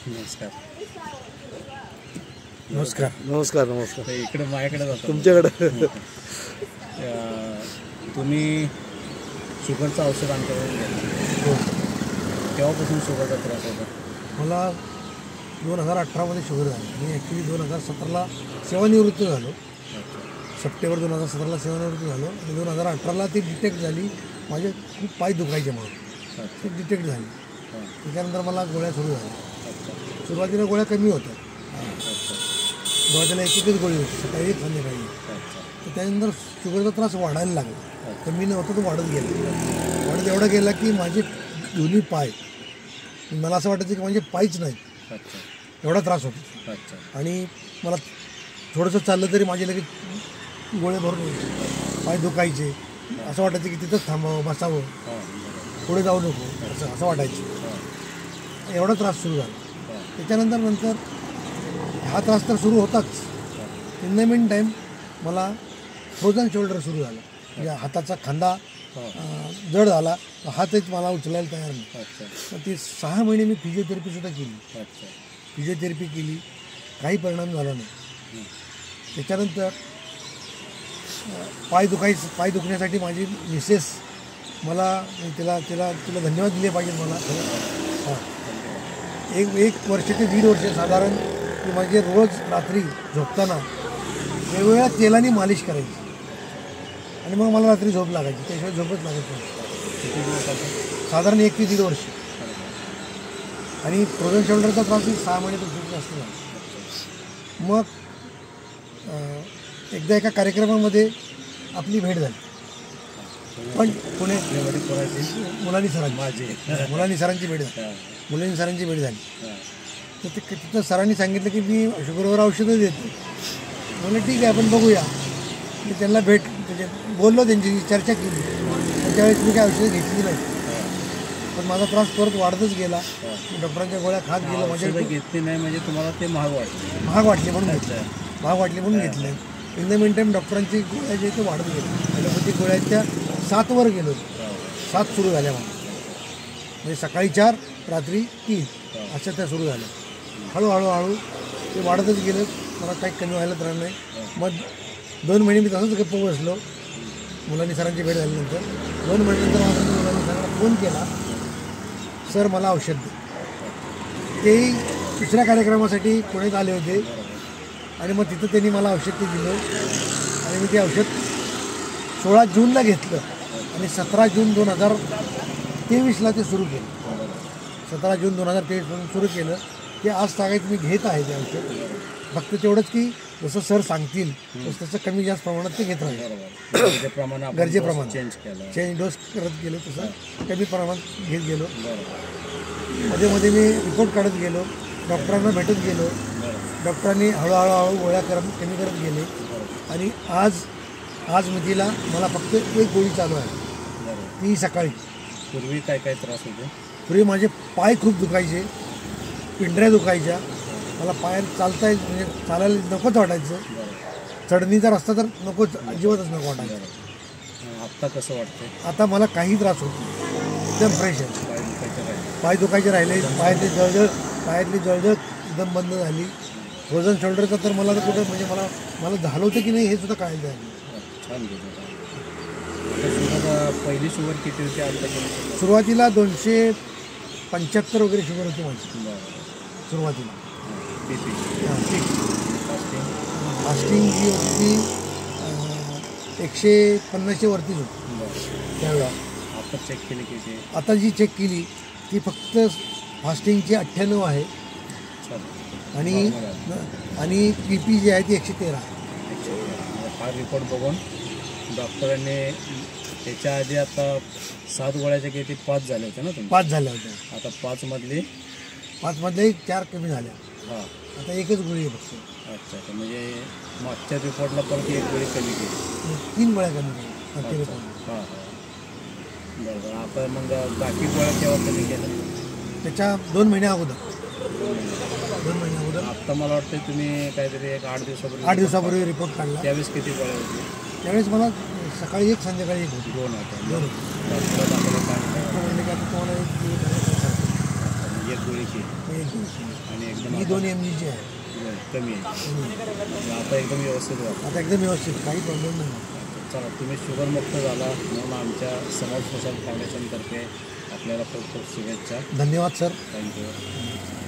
नमस्कार. नमस्कार नमस्कार नमस्कार. इकडे माझ्याकडे जातो तुमच्याकडे. तुम्ही शुगरचं औषध आमच्याकडून घेतलं. हो. तेव्हापासून शुगरचा त्रास होता. मला 2018मध्ये शुगर झाली. मी ॲक्च्युली 2017ला सेवानिवृत्त झालो. सप्टेंबर 2017ला सेवानिवृत्त झालो आणि 2018ला ती डिटेक्ट झाली. माझे खूप पाय दुखायचे म्हणून ती डिटेक्ट झाली. त्याच्यानंतर मला गोळ्या सुरू झाल्या. सुरुवातीला गोळ्या कमी होत्या. सुरुवातीला एकच गोळी होती, सकाळी एक संध्याकाळी. तर त्यानंतर शुगरचा त्रास वाढायला लागला. कमी नव्हतं तो वाढत गेला. वाढत एवढा गेला की माझे दोन्ही पाय, मला असं वाटायचं की माझे पायच नाही, एवढा त्रास होता. आणि मला थोडंसं चाललं तरी माझे लगेच गोळे भरून पाय दुखायचे. असं वाटायचं की तिथंच थांबावं, बसावं, पुढे जाऊ नको, असं वाटायचं. एवढा त्रास सुरू झाला. त्याच्यानंतर हा त्रास तर सुरू होताच. इन द मीन टाईम मला फ्रोझन शोल्डर सुरू झाला. म्हणजे हाताचा खांदा जड झाला, हातच मला उचलायला तयार नाही. तर ती 6 महिने मी फिजिओथेरपीसुद्धा केली. फिजिओथेरपी केली, काही परिणाम झाला नाही. त्याच्यानंतर पाय दुखण्यासाठी माझी मिसेस मला, तिला धन्यवाद दिले पाहिजेत मला. हां, एक वर्ष ते 1.5 वर्ष साधारण ती माझे रोज रात्री झोपताना वेगवेगळ्या तेलाने मालिश करायची आणि मग मला रात्री झोप लागायची. त्याशिवाय झोपच लागत नाही. साधारण 1 ते 1.5 वर्ष. आणि फ्रोझन शोल्डरचा त्रास 6 महिन्यापेक्षा जास्त झाला. मग एकदा एका कार्यक्रमामध्ये आपली भेट झाली, पण पुणे मुलानी सरांची भेट झाली. तर तिथं सरांनी सांगितलं की मी शुगरवर औषधं देतो. म्हणलं ठीक आहे, आपण बघूया. मी त्यांना बोललो, त्यांची चर्चा केली. त्यावेळेस मी काय औषधं घेतली नाही, पण माझा त्रास परत वाढतच गेला. मी डॉक्टरांच्या गोळ्या खात गेलो. माझ्याकडे घेतली नाही म्हणजे तुम्हाला ते महाग वाटले म्हणून घेतले. इन द मीन टाईम डॉक्टरांची गोळ्या जे ते वाढत गेले. ॲलोपॅथिक गोळ्यांच्या 7 वर गेलो. 7 सुरू झाल्या मला. म्हणजे सकाळी 4, रात्री 3 अशा त्या सुरू झाल्या. हळूहळू ते वाढतच गेलं. मला काही कमी व्हायला त्रास नाही. मग 2 महिने मी तसंच गप्प बसलो. मुलांनी सरांची भेट झाल्यानंतर 2 महिन्यानंतर माझ्या मुलांनी सरांना फोन केला, सर मला औषध दे. तेही दुसऱ्या कार्यक्रमासाठी पुण्यात आले होते आणि मग तिथं त्यांनी मला औषध ते दिलं आणि मी ते औषध 16 जूनला घेतलं आणि 17 जून 2023ला ते सुरू केलं. 17 जून 2023 पासून सुरू केलं. ते आज सांगायचं मी घेत आहे ते औषध. फक्त तेवढंच की जसं सर सांगतील तसं कमी जास्त प्रमाणात ते घेत राहील. गरजेप्रमाणे चेंज डोस करत गेलो, तसं कमी प्रमाणात घेत गेलो. मध्ये मी रिपोर्ट काढत गेलो, डॉक्टरांना भेटत गेलो. डॉक्टरांनी हळूहळू गोळ्या कमी करत गेले. आणि आज मितीला मला फक्त 1 गोळी चालू आहे, ती सकाळी. पूर्वी काय त्रास होते? पूर्वी माझे पाय खूप दुखायचे, पिंढऱ्या दुखायच्या. मला पायात म्हणजे चालायला नकोच वाटायचं. चढणीचा रस्ता तर नकोच, अजिबातच नको वाटायचं. आत्ता कसं वाटतं? आता मला काही त्रास होत नाही, एकदम फ्रेश आहे. पाय दुखायचे राहिले, पायातली जळजळ एकदम बंद झाली. फ्रोझन शोल्डरचा तर मला तर कुठं म्हणजे मला झालं होतं की नाही हे सुद्धा कळायचं आहे. छान. पहिली शुगर किती होती आता? सुरुवातीला 275 वगैरे शुगर होती माझी सुरुवातीला. फास्टिंग जी होती 150च्या वरतीच होती त्यावेळेला. आता चेक केली किती? आता जी चेक केली ती फक्त फास्टिंगची 98 आहे आणि PP जी आहे ती 113 आहे. हा रिपोर्ट बघून डॉक्टरांनी त्याच्या आधी आता 7 गोळ्याच्या किती 5 झाले होते ना तुम्ही? 5 झाल्या होत्या. आता 5 मधले 4 कमी झाल्या. हां, आता 1च गोळी आहे फक्त. अच्छा. म्हणजे मागच्या रिपोर्टला परत 1 गोळी कमी केली, 3 गोळ्या कमी केल्या. हां. बरोबर. आता मग बाकी गोळ्या केव्हा कमी केल्या? त्याच्या 2 महिन्या अगोदर. आत्ता मला वाटतं तुम्ही काहीतरी 8 दिवसापूर्वी रिपोर्ट काढला. त्यावेळेस किती गोळ्या होती? त्यावेळेस मला सकाळी 1, संध्याकाळी 1 होती. 2 होत्या. एक गोळीची एक गोळी आणि एकदम ही 2 mg ची आहे. कमी आहे. म्हणजे आता एकदम व्यवस्थित वाटतं. आता एकदम व्यवस्थित, काही प्रॉब्लेम नाही. चला, तुम्ही शुगरमुक्त झाला म्हणून आमच्या समर सोशल फाउंडेशनतर्फे आपल्याला खूप खूप शुभेच्छा. धन्यवाद सर. थँक्यू.